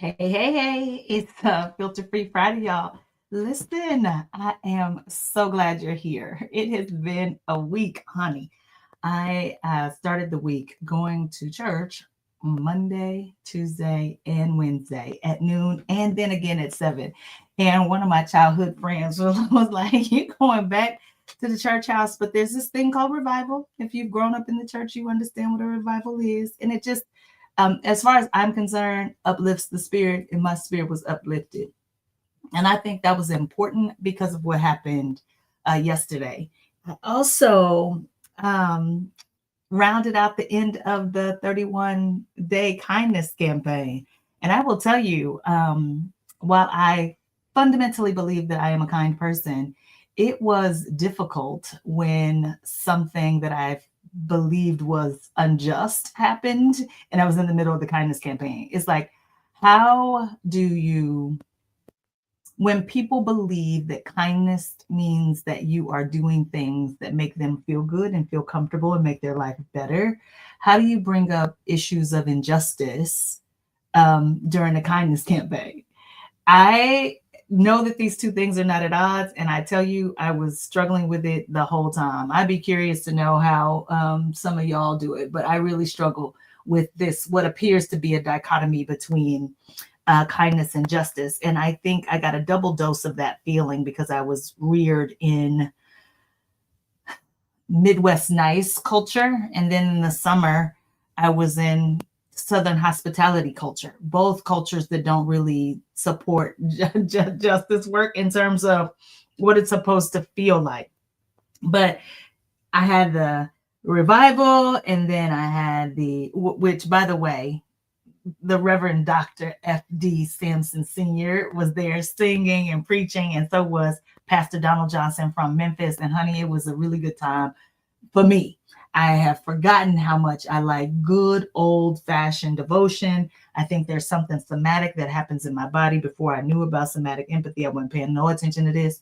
Hey, it's Filter Free Friday, y'all. Listen, I am so glad you're here. It has been a week, honey. I started the week going to church Monday, Tuesday, and Wednesday at noon, and then again at 7. And one of my childhood friends was like, "You're going back to the church house," but there's this thing called revival. If you've grown up in the church, you understand what a revival is. And it just as far as I'm concerned, uplifts the spirit, and my spirit was uplifted. And I think that was important because of what happened yesterday. I also um, rounded out the end of the 31-day kindness campaign. And I will tell you, while I fundamentally believe that I am a kind person, it was difficult when something that I've believed was unjust happened and I was in the middle of the kindness campaign. It's like, how do you, when people believe that kindness means that you are doing things that make them feel good and feel comfortable and make their life better, how do you bring up issues of injustice during a kindness campaign? I know that these two things are not at odds, and I tell you, I was struggling with it the whole time. I'd be curious to know how some of y'all do it, but I really struggle with this, what appears to be a dichotomy between kindness and justice. And I think I got a double dose of that feeling because I was reared in Midwest nice culture. And then in the summer, I was in Southern hospitality culture, both cultures that don't really support justice work in terms of what it's supposed to feel like. But I had the revival, and then I had which, by the way, the Reverend Dr. F.D. Sampson Sr. was there singing and preaching, and so was Pastor Donald Johnson from Memphis. And honey, it was a really good time for me. I have forgotten how much I like good old fashioned devotion. I think there's something somatic that happens in my body. Before I knew about somatic empathy, I wasn't paying no attention to this.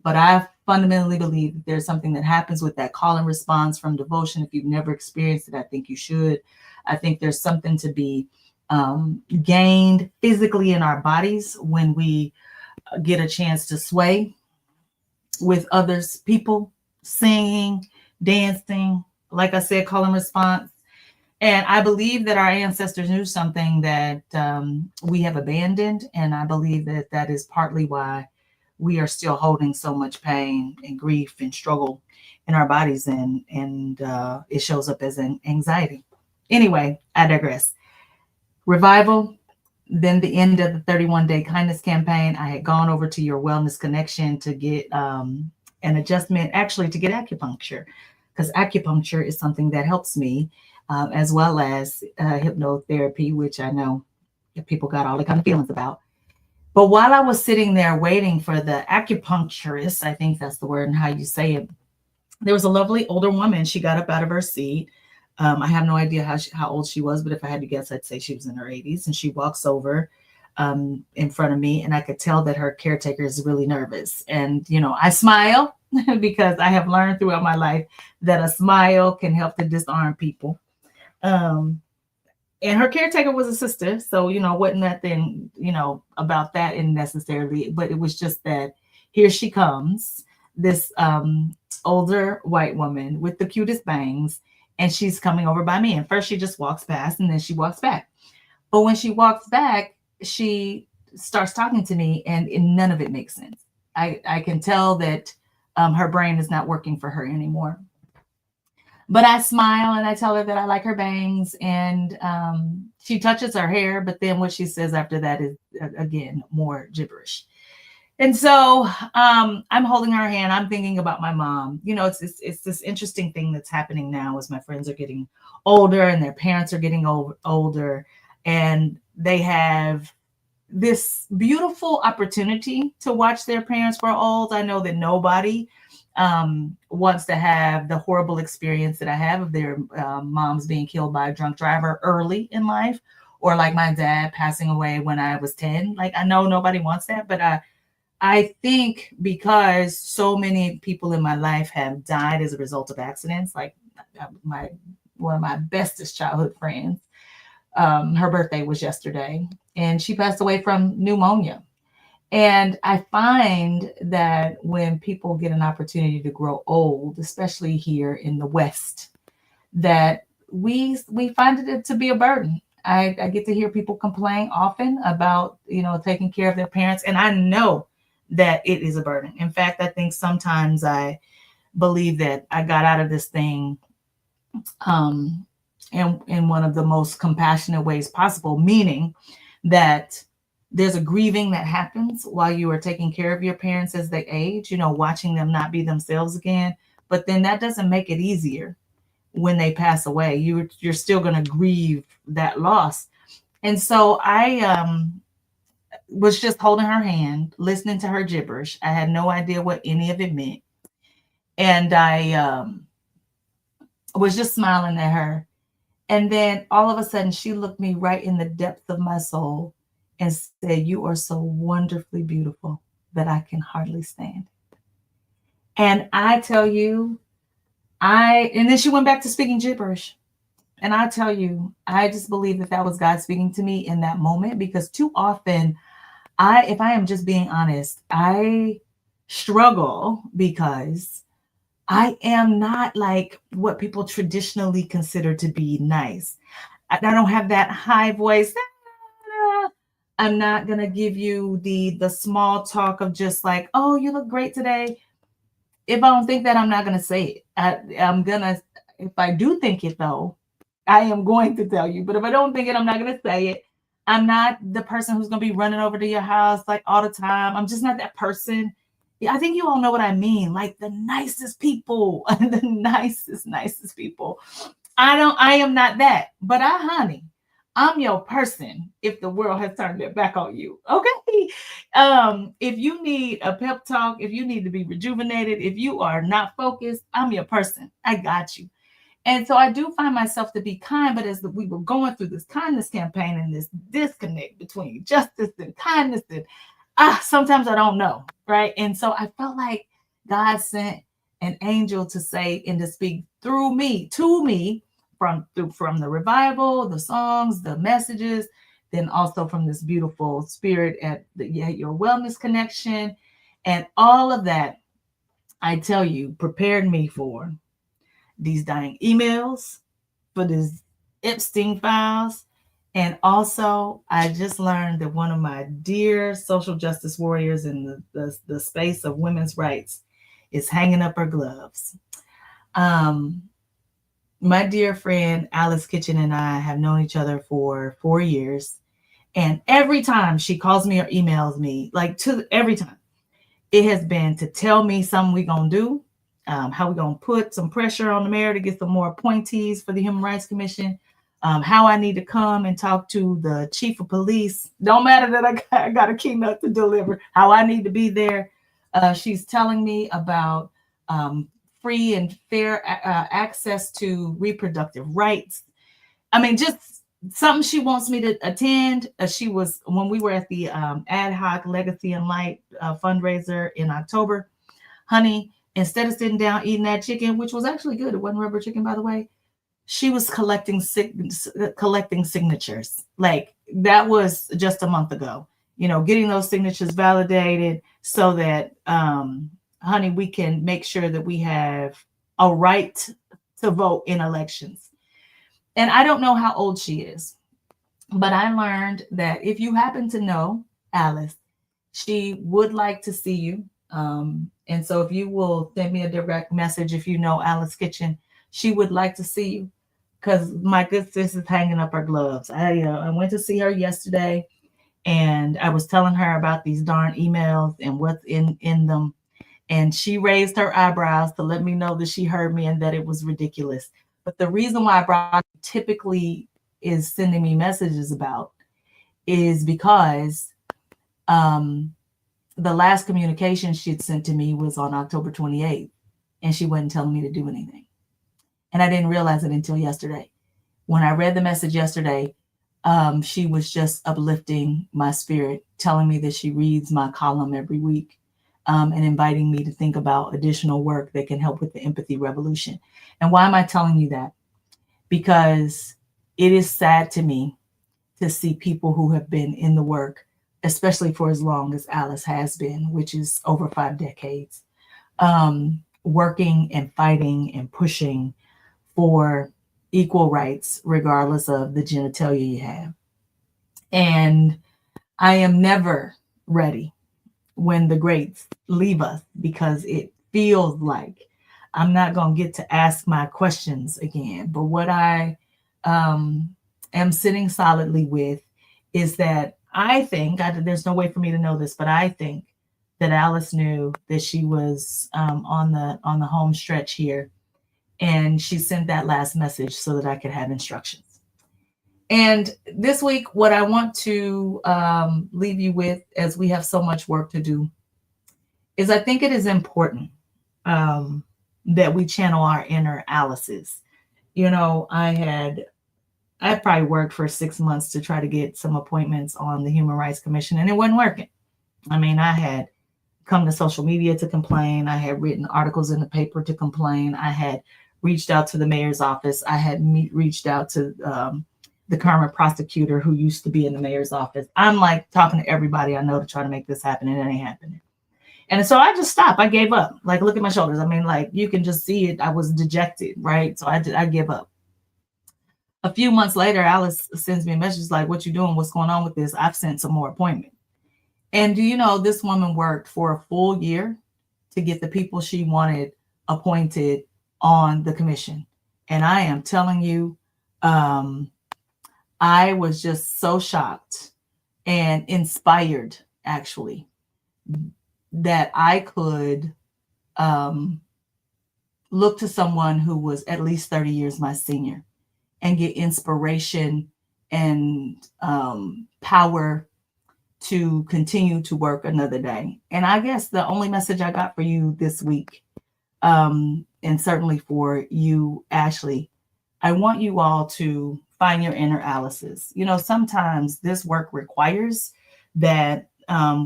But I fundamentally believe that there's something that happens with that call and response from devotion. If you've never experienced it, I think you should. I think there's something to be gained physically in our bodies when we get a chance to sway with others, people, singing, dancing, like I said, call and response. And I believe that our ancestors knew something that we have abandoned. And I believe that that is partly why we are still holding so much pain and grief and struggle in our bodies. And it shows up as an anxiety. Anyway, I digress. Revival, then the end of the 31-day kindness campaign. I had gone over to your wellness connection to get an adjustment, actually to get acupuncture, because acupuncture is something that helps me, as well as hypnotherapy, which I know people got all the kind of feelings about. But while I was sitting there waiting for the acupuncturist, I think that's the word and how you say it, there was a lovely older woman. She got up out of her seat. I have no idea how old she was, but if I had to guess, I'd say she was in her 80s. And she walks over in front of me, and I could tell that her caretaker is really nervous. And, I smile because I have learned throughout my life that a smile can help to disarm people. And her caretaker was a sister. So, wasn't nothing, about that in necessarily, but it was just that here she comes, this older white woman with the cutest bangs, and she's coming over by me. And first she just walks past, and then she walks back. But when she walks back, she starts talking to me, and none of it makes sense. I can tell that her brain is not working for her anymore. But I smile and I tell her that I like her bangs, and she touches her hair. But then what she says after that is, again, more gibberish. And so I'm holding her hand. I'm thinking about my mom. It's this interesting thing that's happening now as my friends are getting older and their parents are getting older, and they have this beautiful opportunity to watch their parents grow old. I know that nobody wants to have the horrible experience that I have of their moms being killed by a drunk driver early in life, or like my dad passing away when I was 10. Like, I know nobody wants that, but I think because so many people in my life have died as a result of accidents, like one of my bestest childhood friends Her birthday was yesterday, and she passed away from pneumonia. And I find that when people get an opportunity to grow old, especially here in the West, that we find it to be a burden. I get to hear people complain often about, taking care of their parents, and I know that it is a burden. In fact, I think sometimes I believe that I got out of this thing um, in one of the most compassionate ways possible, meaning that there's a grieving that happens while you are taking care of your parents as they age, watching them not be themselves again. But then that doesn't make it easier when they pass away. You're still going to grieve that loss. And so I was just holding her hand, listening to her gibberish. I had no idea what any of it meant. And I was just smiling at her. And then all of a sudden, she looked me right in the depths of my soul and said, "You are so wonderfully beautiful that I can hardly stand." And I tell you, and then she went back to speaking gibberish. And I tell you, I just believe that that was God speaking to me in that moment, because too often, if I am just being honest, I struggle because I am not like what people traditionally consider to be nice. I don't have that high voice. I'm not gonna give you the small talk of just like, "Oh, you look great today." If I don't think that, I'm not gonna say it. I'm gonna, if I do think it though, I am going to tell you. But if I don't think it, I'm not gonna say it. I'm not the person who's gonna be running over to your house like all the time. I'm just not that person. Yeah, I think you all know what I mean. Like the nicest people, the nicest people. I am not that. But honey, I'm your person if the world has turned their back on you. Okay. If you need a pep talk, if you need to be rejuvenated, if you are not focused, I'm your person. I got you. And so I do find myself to be kind, but as we were going through this kindness campaign and this disconnect between justice and kindness, and sometimes I don't know, right? And so I felt like God sent an angel to say and to speak through me, to me, from the revival, the songs, the messages, then also from this beautiful spirit at your wellness connection, and all of that. I tell you, prepared me for these dying emails, for these Epstein files. And also, I just learned that one of my dear social justice warriors in the space of women's rights is hanging up her gloves. Um, my dear friend Alice Kitchen and I have known each other for 4 years. And every time she calls me or emails me, every time, it has been to tell me something we're going to do, how we're going to put some pressure on the mayor to get some more appointees for the Human Rights Commission, how I need to come and talk to the chief of police. Don't matter that I got a keynote to deliver, how I need to be there. She's telling me about free and fair access to reproductive rights. I mean, just something she wants me to attend. She was, when we were at the ad hoc Legacy and Light fundraiser in October, honey, instead of sitting down eating that chicken, which was actually good, it wasn't rubber chicken, by the way, she was collecting signatures. Like that was just a month ago, getting those signatures validated so that, honey, we can make sure that we have a right to vote in elections. And I don't know how old she is, but I learned that if you happen to know Alice, she would like to see you. And so if you will send me a direct message, if you know Alice Kitchen, she would like to see you, because my good sis is hanging up her gloves. I went to see her yesterday, and I was telling her about these darn emails and what's in them. And she raised her eyebrows to let me know that she heard me and that it was ridiculous. But the reason why I brought typically is sending me messages about is because the last communication she had sent to me was on October 28th, and she wasn't telling me to do anything. And I didn't realize it until yesterday. When I read the message yesterday, she was just uplifting my spirit, telling me that she reads my column every week, and inviting me to think about additional work that can help with the empathy revolution. And why am I telling you that? Because it is sad to me to see people who have been in the work, especially for as long as Alice has been, which is over 5 decades, working and fighting and pushing for equal rights, regardless of the genitalia you have. And I am never ready when the greats leave us, because it feels like I'm not going to get to ask my questions again. But what I am sitting solidly with is that I think, there's no way for me to know this, but I think that Alice knew that she was on the home stretch here, and she sent that last message so that I could have instructions. And this week, what I want to leave you with, as we have so much work to do, is I think it is important that we channel our inner Alice's. You know, I probably worked for 6 months to try to get some appointments on the Human Rights Commission, and it wasn't working. I mean, I had come to social media to complain. I had written articles in the paper to complain. I had reached out to the mayor's office. I had reached out to the current prosecutor who used to be in the mayor's office. I'm like talking to everybody I know to try to make this happen, and it ain't happening. And so I just stopped. I gave up. Like, look at my shoulders. I mean, like, you can just see it. I was dejected, right? So I give up. A few months later, Alice sends me a message like, what you doing? What's going on with this? I've sent some more appointments. And do you know, this woman worked for a full year to get the people she wanted appointed on the commission. And I am telling you, I was just so shocked and inspired, actually, that I could look to someone who was at least 30 years my senior and get inspiration and power to continue to work another day. And I guess the only message I got for you this week, and certainly for you, Ashley, I want you all to find your inner Alice's. You know, sometimes this work requires that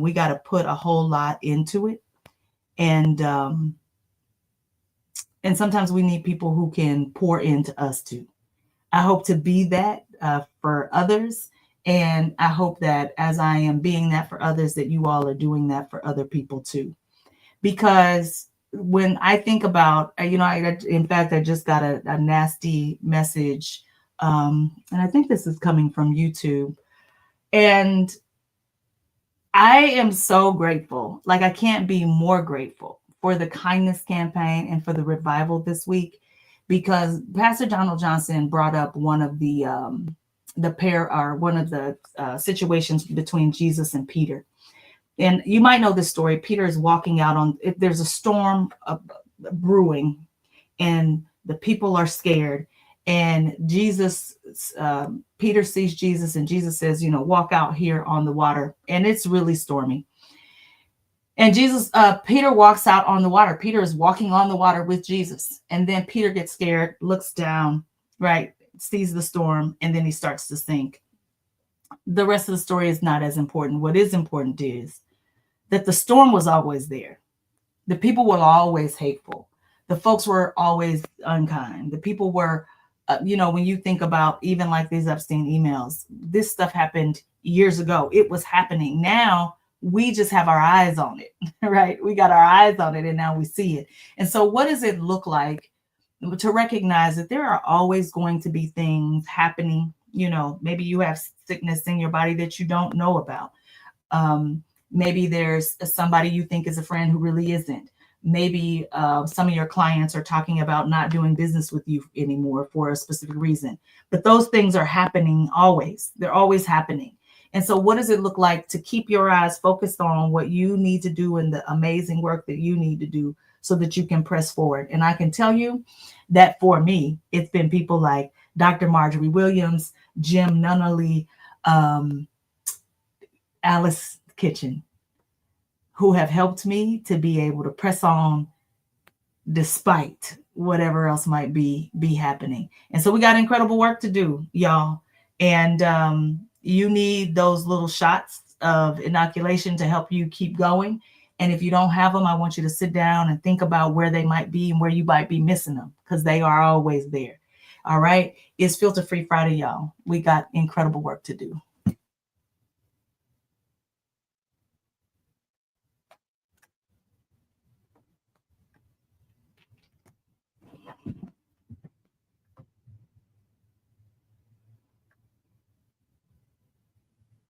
we got to put a whole lot into it. And sometimes we need people who can pour into us too. I hope to be that for others. And I hope that as I am being that for others, that you all are doing that for other people too. Because when I think about, in fact, I just got a nasty message. And I think this is coming from YouTube. And I am so grateful. Like, I can't be more grateful for the kindness campaign and for the revival this week, because Pastor Donald Johnson brought up one of the situations between Jesus and Peter. And you might know this story. Peter is walking out there's a storm brewing, and the people are scared. And Peter sees Jesus, and Jesus says, walk out here on the water. And it's really stormy. And Peter walks out on the water. Peter is walking on the water with Jesus. And then Peter gets scared, looks down, right, sees the storm, and then he starts to sink. The rest of the story is not as important. What is important is that the storm was always there. The people were always hateful. The folks were always unkind. The people were, when you think about even like these Epstein emails, this stuff happened years ago. It was happening. Now we just have our eyes on it, right? We got our eyes on it, and now we see it. And so what does it look like to recognize that there are always going to be things happening? Maybe you have sickness in your body that you don't know about. Maybe there's somebody you think is a friend who really isn't. Maybe some of your clients are talking about not doing business with you anymore for a specific reason. But those things are happening always. They're always happening. And so what does it look like to keep your eyes focused on what you need to do and the amazing work that you need to do so that you can press forward? And I can tell you that for me, it's been people like Dr. Marjorie Williams, Jim Nunnally, Alice Kitchen, who have helped me to be able to press on despite whatever else might be happening. And so we got incredible work to do, y'all. And you need those little shots of inoculation to help you keep going. And if you don't have them, I want you to sit down and think about where they might be and where you might be missing them, because they are always there. All right. It's Filter Free Friday, y'all. We got incredible work to do.